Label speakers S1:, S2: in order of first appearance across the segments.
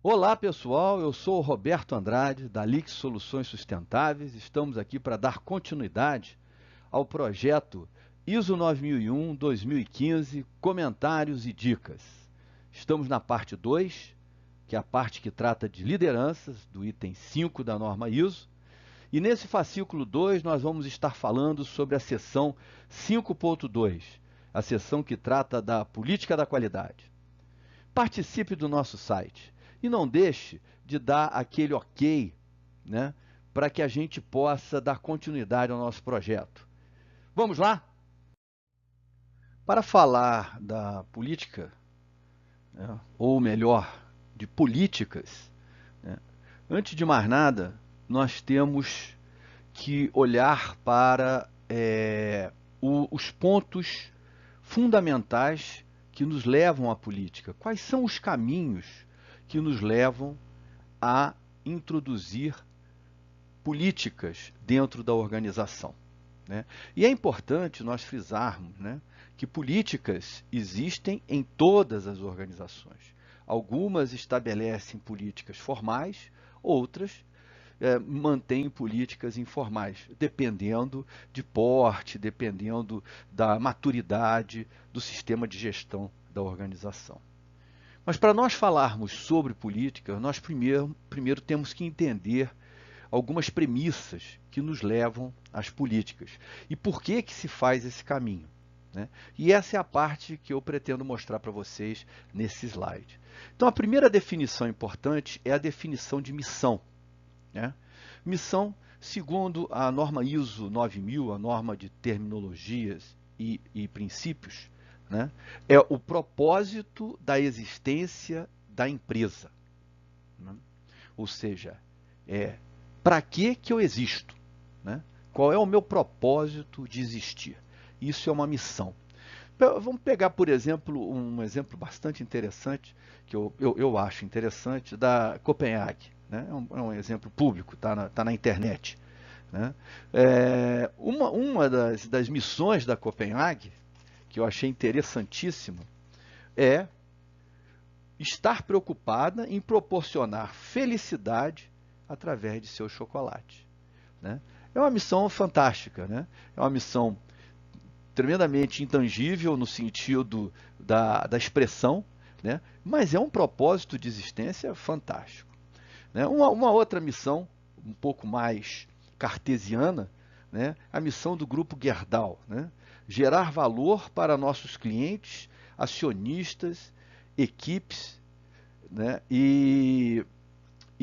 S1: Olá pessoal, eu sou o Roberto Andrade da Lix Soluções Sustentáveis. Estamos aqui para dar continuidade ao projeto ISO 9001-2015, comentários e dicas. Estamos na parte 2, que é a parte que trata de lideranças, do item 5 da norma ISO. E nesse fascículo 2 nós vamos estar falando sobre a seção 5.2, a seção que trata da política da qualidade. Participe do nosso site e não deixe de dar aquele ok, né, para que a gente possa dar continuidade ao nosso projeto. Vamos lá? Para falar da política, né, ou melhor, de políticas, né, antes de mais nada, nós temos que olhar para os pontos fundamentais que nos levam à política. Quais são os caminhos que nos levam a introduzir políticas dentro da organização, né? E é importante nós frisarmos, né, que políticas existem em todas as organizações. Algumas estabelecem políticas formais, outras mantêm políticas informais, dependendo de porte, dependendo da maturidade do sistema de gestão da organização. Mas para nós falarmos sobre política, nós primeiro temos que entender algumas premissas que nos levam às políticas. E por que que se faz esse caminho, né? E essa é a parte que eu pretendo mostrar para vocês nesse slide. Então, a primeira definição importante é a definição de missão, né? Missão, segundo a norma ISO 9000, a norma de terminologias e princípios, né, é o propósito da existência da empresa, né? Ou seja, para que eu existo, né? Qual é o meu propósito de existir? Isso é uma missão. Vamos pegar, por exemplo, um exemplo bastante interessante, que eu acho interessante, da Copenhague, né? É um exemplo público, tá na internet, né? Uma das missões da Copenhague, que eu achei interessantíssima, é estar preocupada em proporcionar felicidade através de seu chocolate, né? É uma missão fantástica, né? É uma missão tremendamente intangível no sentido da expressão, né? Mas é um propósito de existência fantástico, né? Uma outra missão, um pouco mais cartesiana, né? A missão do grupo Gerdau, né? Gerar valor para nossos clientes, acionistas, equipes, né? e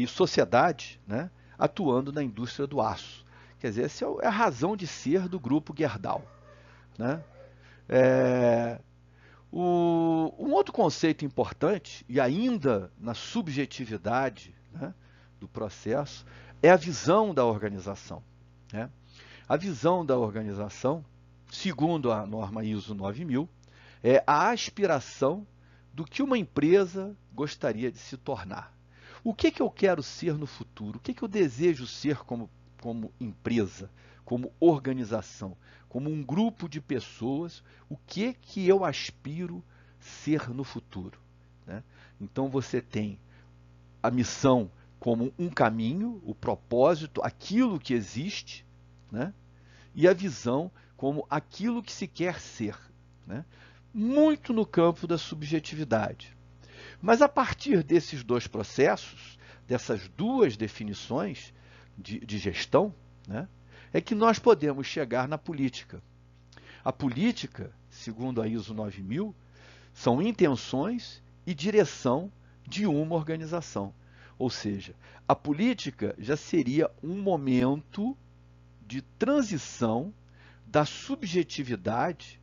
S1: sociedade, né? Atuando na indústria do aço. Quer dizer, essa é a razão de ser do grupo Gerdau, né? Um outro conceito importante, e ainda na subjetividade, né, do processo, é a visão da organização, né? A visão da organização, segundo a norma ISO 9000, é a aspiração do que uma empresa gostaria de se tornar. O que eu quero ser no futuro? O que eu desejo ser como empresa, como organização, como um grupo de pessoas? O que eu aspiro ser no futuro, né? Então você tem a missão como um caminho, o propósito, aquilo que existe, né? E a visão como aquilo que se quer ser, né? Muito no campo da subjetividade. Mas a partir desses dois processos, dessas duas definições de gestão, né, é que nós podemos chegar na política. A política, segundo a ISO 9000, são intenções e direção de uma organização. Ou seja, a política já seria um momento de transição da subjetividade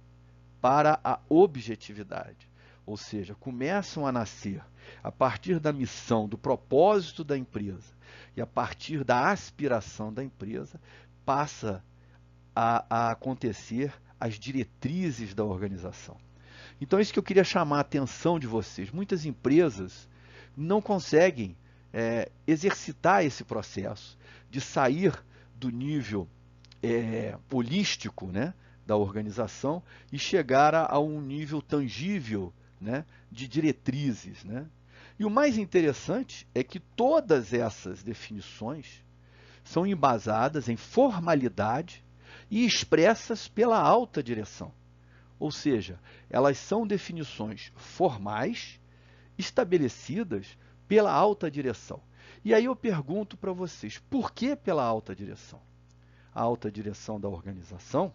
S1: para a objetividade. Ou seja, começam a nascer a partir da missão, do propósito da empresa e a partir da aspiração da empresa, passa a acontecer as diretrizes da organização. Então, é isso que eu queria chamar a atenção de vocês. Muitas empresas não conseguem exercitar esse processo de sair do nível holístico, né, da organização e chegar a um nível tangível, né, de diretrizes, né? E o mais interessante é que todas essas definições são embasadas em formalidade e expressas pela alta direção. Ou seja, elas são definições formais estabelecidas pela alta direção. E aí eu pergunto para vocês, por que pela alta direção? A alta direção da organização,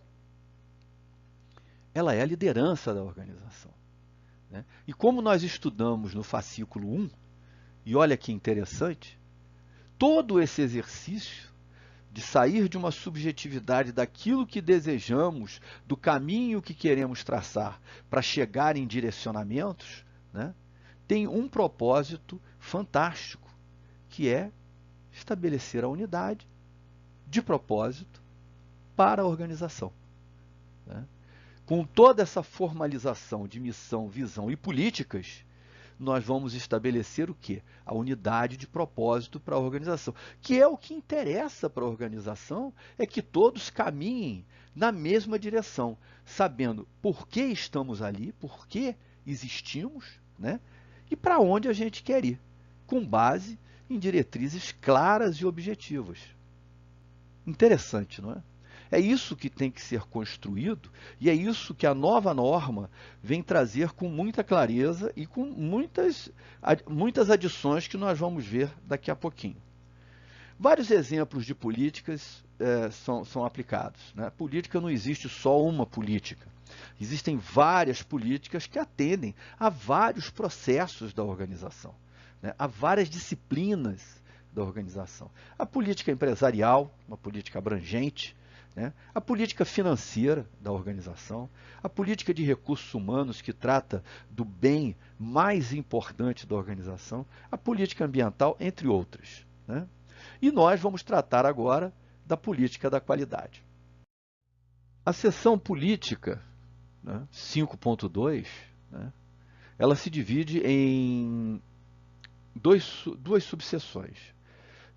S1: ela é a liderança da organização, né? E como nós estudamos no fascículo 1, e olha que interessante, todo esse exercício de sair de uma subjetividade daquilo que desejamos, do caminho que queremos traçar para chegar em direcionamentos, né, tem um propósito fantástico, que é estabelecer a unidade de propósito para a organização, né? Com toda essa formalização de missão, visão e políticas, nós vamos estabelecer o quê? A unidade de propósito para a organização, que é o que interessa para a organização, é que todos caminhem na mesma direção, sabendo por que estamos ali, por que existimos, né? E para onde a gente quer ir, com base em diretrizes claras e objetivas. Interessante, não é? É isso que tem que ser construído e é isso que a nova norma vem trazer com muita clareza e com muitas adições que nós vamos ver daqui a pouquinho. Vários exemplos de políticas são aplicados, né? Política não existe só uma política. Existem várias políticas que atendem a vários processos da organização, né? A várias disciplinas da organização. A política empresarial, uma política abrangente, né? A política financeira da organização, a política de recursos humanos que trata do bem mais importante da organização, a política ambiental, entre outras, né? E nós vamos tratar agora da política da qualidade. A seção política, né, 5.2, né, ela se divide em duas subseções.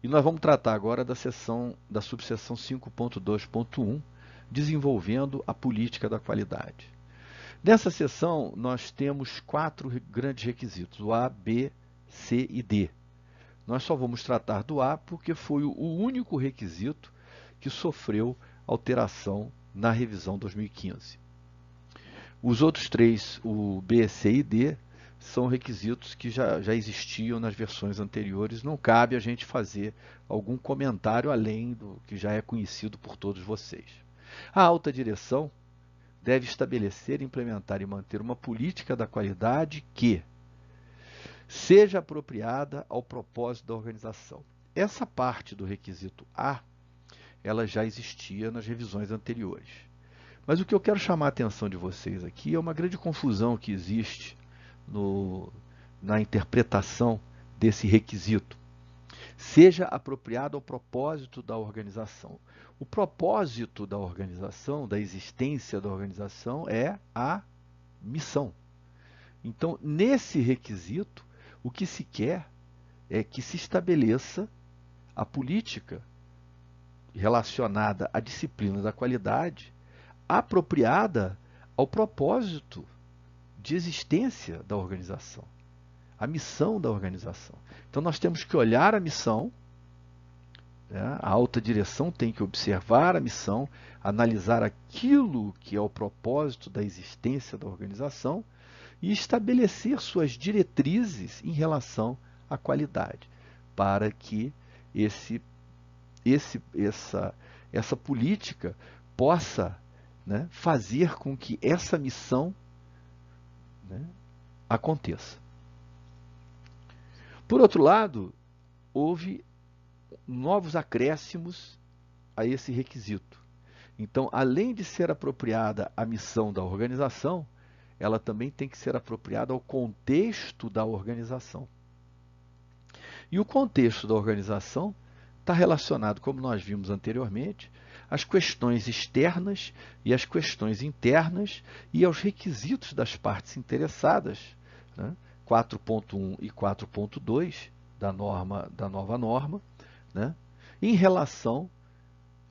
S1: E nós vamos tratar agora da subseção 5.2.1, desenvolvendo a política da qualidade. Nessa seção, nós temos 4 grandes requisitos, o A, B, C e D. Nós só vamos tratar do A porque foi o único requisito que sofreu alteração na revisão 2015. Os outros 3, o B, C e D, são requisitos que já existiam nas versões anteriores. Não cabe a gente fazer algum comentário além do que já é conhecido por todos vocês. A alta direção deve estabelecer, implementar e manter uma política da qualidade que seja apropriada ao propósito da organização. Essa parte do requisito A, ela já existia nas revisões anteriores. Mas o que eu quero chamar a atenção de vocês aqui é uma grande confusão que existe na interpretação desse requisito. Seja apropriado ao propósito da organização. O propósito da organização, da existência da organização, é a missão. Então, nesse requisito, o que se quer é que se estabeleça a política relacionada à disciplina da qualidade apropriada ao propósito de existência da organização, a missão da organização. Então nós temos que olhar a missão, né? A alta direção tem que observar a missão, analisar aquilo que é o propósito da existência da organização e estabelecer suas diretrizes em relação à qualidade, para que essa política possa, né, fazer com que essa missão, né, aconteça. Por outro lado, houve novos acréscimos a esse requisito. Então, além de ser apropriada à missão da organização, ela também tem que ser apropriada ao contexto da organização. E o contexto da organização está relacionado, como nós vimos anteriormente, às questões externas e às questões internas e aos requisitos das partes interessadas, né? 4.1 e 4.2 da nova norma, né? Em relação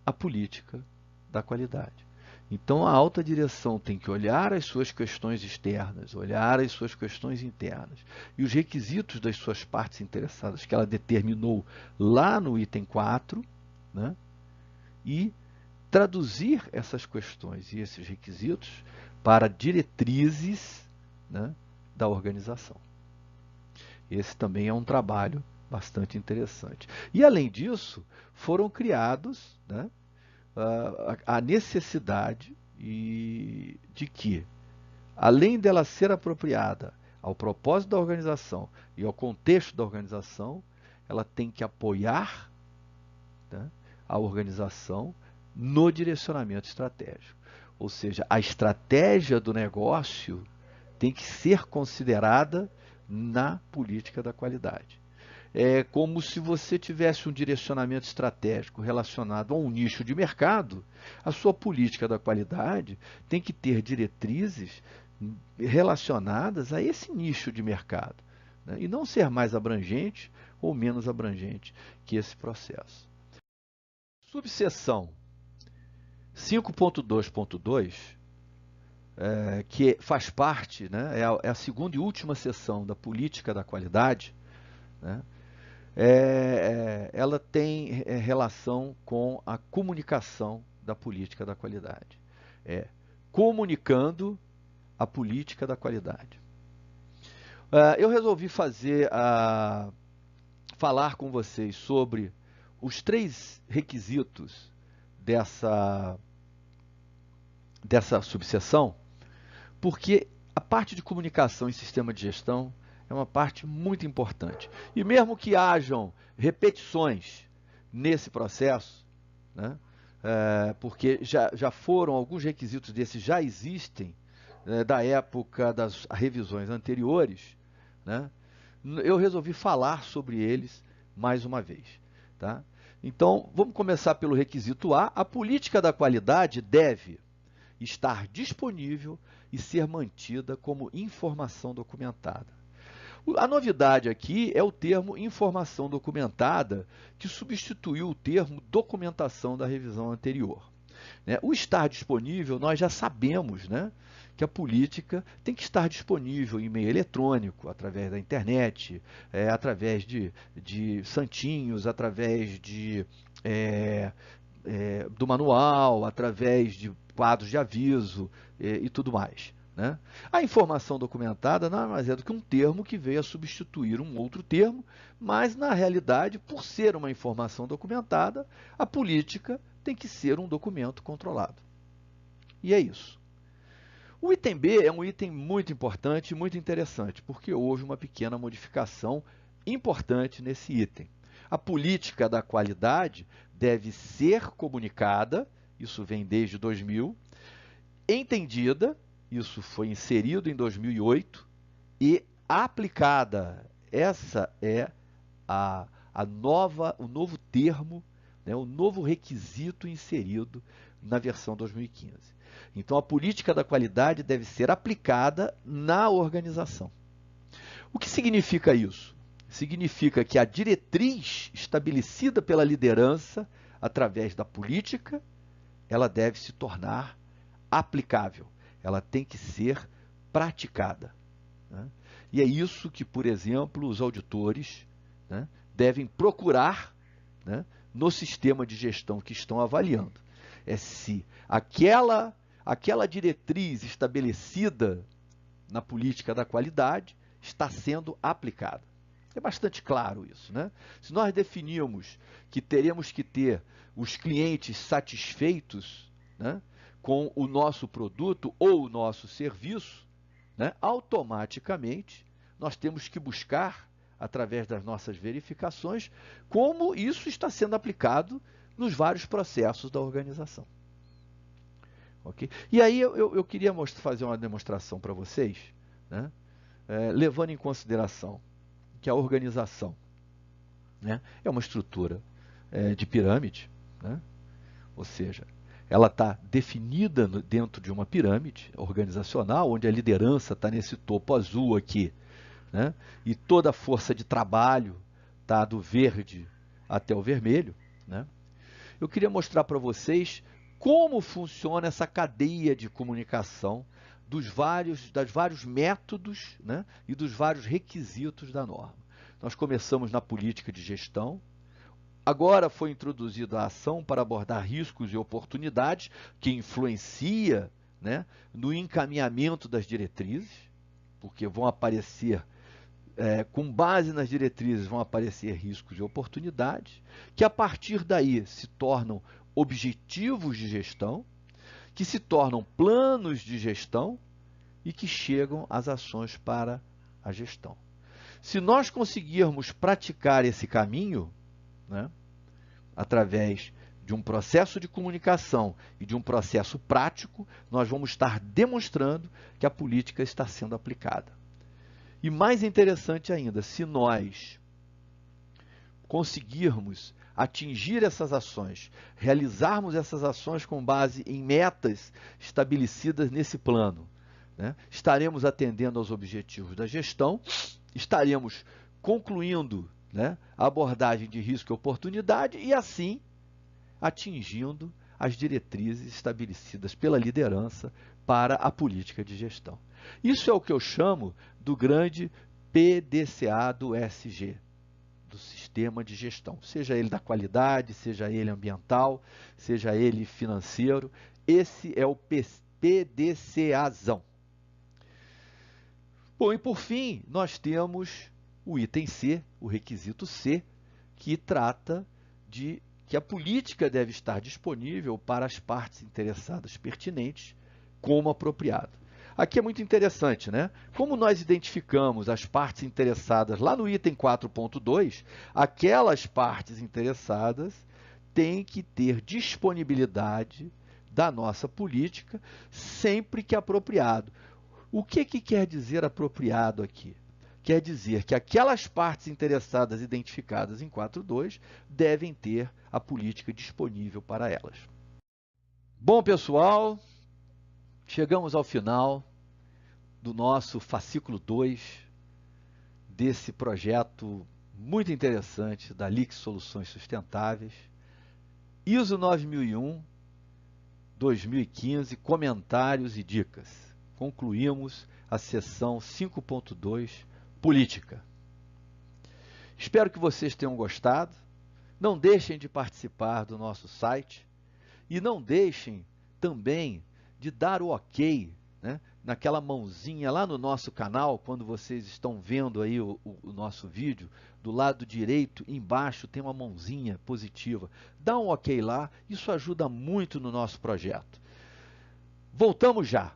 S1: à política da qualidade. Então, a alta direção tem que olhar as suas questões externas, olhar as suas questões internas e os requisitos das suas partes interessadas que ela determinou lá no item 4, né? E traduzir essas questões e esses requisitos para diretrizes, né, da organização. Esse também é um trabalho bastante interessante. E, além disso, foram criados, né, a necessidade de que, além dela ser apropriada ao propósito da organização e ao contexto da organização, ela tem que apoiar, né, a organização no direcionamento estratégico. Ou seja, a estratégia do negócio tem que ser considerada na política da qualidade. É como se você tivesse um direcionamento estratégico relacionado a um nicho de mercado, a sua política da qualidade tem que ter diretrizes relacionadas a esse nicho de mercado, né? E não ser mais abrangente ou menos abrangente que esse processo. Subseção 5.2.2, que faz parte, né, é a segunda e última seção da política da qualidade, né? Ela tem relação com a comunicação da política da qualidade. Comunicando a política da qualidade. Eu resolvi falar com vocês sobre os 3 requisitos dessa subseção, porque a parte de comunicação e sistema de gestão é uma parte muito importante. E mesmo que hajam repetições nesse processo, né, porque já foram, alguns requisitos desses já existem, da época das revisões anteriores, né, eu resolvi falar sobre eles mais uma vez. Tá? Então, vamos começar pelo requisito A. A política da qualidade deve estar disponível e ser mantida como informação documentada. A novidade aqui é o termo informação documentada, que substituiu o termo documentação da revisão anterior. O estar disponível, nós já sabemos, né, que a política tem que estar disponível em meio eletrônico, através da internet, através de santinhos, através do manual, através de quadros de aviso e tudo mais. Né? A informação documentada nada mais é do que um termo que veio a substituir um outro termo, mas, na realidade, por ser uma informação documentada, a política tem que ser um documento controlado. E é isso. O item B é um item muito importante e muito interessante, porque houve uma pequena modificação importante nesse item. A política da qualidade deve ser comunicada, isso vem desde 2000, entendida, isso foi inserido em 2008, e aplicada. Essa é o novo termo, né, o novo requisito inserido na versão 2015. Então, a política da qualidade deve ser aplicada na organização. O que significa isso? Significa que a diretriz estabelecida pela liderança através da política, ela deve se tornar aplicável. Ela tem que ser praticada. Né? E é isso que, por exemplo, os auditores, né, devem procurar, né, no sistema de gestão que estão avaliando. É se aquela diretriz estabelecida na política da qualidade está sendo aplicada. É bastante claro isso, né? Se nós definirmos que teremos que ter os clientes satisfeitos, né, com o nosso produto ou o nosso serviço, né, automaticamente nós temos que buscar, através das nossas verificações, como isso está sendo aplicado nos vários processos da organização. Okay? E aí eu queria fazer uma demonstração para vocês, né, levando em consideração que a organização, né, é uma estrutura de pirâmide, né? Ou seja, ela está definida dentro de uma pirâmide organizacional, onde a liderança está nesse topo azul aqui, né? E toda a força de trabalho está do verde até o vermelho. Né? Eu queria mostrar para vocês como funciona essa cadeia de comunicação dos vários métodos, né, e dos vários requisitos da norma. Nós começamos na política de gestão, agora foi introduzida a ação para abordar riscos e oportunidades, que influencia, né, no encaminhamento das diretrizes, porque vão aparecer, com base nas diretrizes, vão aparecer riscos e oportunidades, que a partir daí se tornam objetivos de gestão, que se tornam planos de gestão e que chegam às ações para a gestão. Se nós conseguirmos praticar esse caminho, né, através de um processo de comunicação e de um processo prático, nós vamos estar demonstrando que a política está sendo aplicada. E mais interessante ainda, se nós conseguirmos atingir essas ações, realizarmos essas ações com base em metas estabelecidas nesse plano, né, estaremos atendendo aos objetivos da gestão, estaremos concluindo, né, a abordagem de risco e oportunidade e, assim, atingindo as diretrizes estabelecidas pela liderança para a política de gestão. Isso é o que eu chamo do grande PDCA do ESG, do sistema de gestão, seja ele da qualidade, seja ele ambiental, seja ele financeiro. Esse é o PDCAzão. Bom, e por fim, nós temos o item C, o requisito C, que trata de que a política deve estar disponível para as partes interessadas pertinentes como apropriado. Aqui é muito interessante, né? Como nós identificamos as partes interessadas lá no item 4.2, aquelas partes interessadas têm que ter disponibilidade da nossa política sempre que apropriado. O que quer dizer apropriado aqui? Quer dizer que aquelas partes interessadas identificadas em 4.2 devem ter a política disponível para elas. Bom, pessoal, chegamos ao final do nosso fascículo 2 desse projeto muito interessante da LIX Soluções Sustentáveis, ISO 9001-2015, comentários e dicas. Concluímos a seção 5.2, política. Espero que vocês tenham gostado. Não deixem de participar do nosso site e não deixem também de dar o ok, né, naquela mãozinha lá no nosso canal, quando vocês estão vendo aí o nosso vídeo, do lado direito, embaixo, tem uma mãozinha positiva. Dá um ok lá, isso ajuda muito no nosso projeto. Voltamos já!